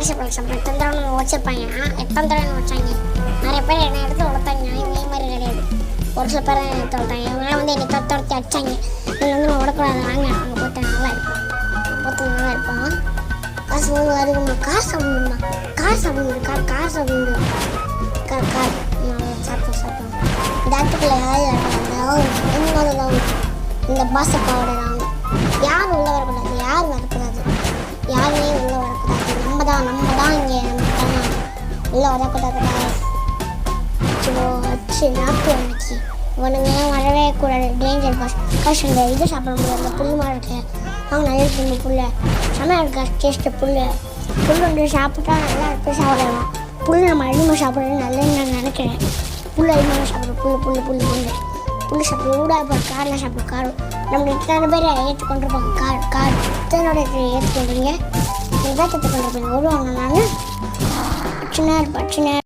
கடைசி பழக்கம் எத்தனை தடவை வச்சுருப்பாங்க. எத்தனை தடவை வச்சாங்க. நிறைய பேர் என்னை எடுத்து வளர்த்தாங்க. இதே மாதிரி கிடையாது. ஒரு சில பேர் எடுத்து வளர்த்தாங்க. இவங்களாம் வந்து என்னை துரத்தி அடிச்சாங்க. நீங்கள் வந்து நான் விடக்கூடாது, வாங்க அங்கே போட்டு நல்லா இருப்போம், போட்டு நல்லா இருப்போம். காசு வாங்க அதுக்குமா, காசு சாப்பிடணுமா, கார் சாப்பிடணும், கார் சாப்பிடணும், கார் சாப்பிட்டோம். இந்த ஆட்டுக்குள்ள இந்த பாசப்பாவோட யாரும் உள்ளே வரக்கூடாது, யாரும் வரக்கூடாது, யாருமே உள்ளே வரக்கூடாது. நம்ம தான் இங்கே உள்ளே வரக்கூடாது. அச்சு நாக்கு அன்னைக்கு உனங்க வரவே கூடாது. டேஞ்சர் காசு இந்த இது சாப்பிட முடியாது. இந்த புல் மாதிரி இருக்கு, அவங்க நல்லா இருக்கு. புல் செம்மையாக இருக்கா டேஸ்ட்டு. புல் வந்து சாப்பிட்டா நல்லா இருக்கு. சாப்பிடலாம் புல் நம்ம அதிகமாக சாப்பிட்றது நல்லதுன்னு நான் நினைக்கிறேன். புல் அதிகமாக சாப்பிட்றோம். புல் சாப்பிட கூட இப்போ காரில் சாப்பிடும். கார் நம்ம இத்தனை பேர் ஏற்றுக்கொண்டிருப்பாங்க. கார் இத்தனோட ஏற்றுக்கொண்டீங்க, இதை ஏற்றுக்கொண்டிருப்பீங்க. வருவாங்க. நான் சின்ன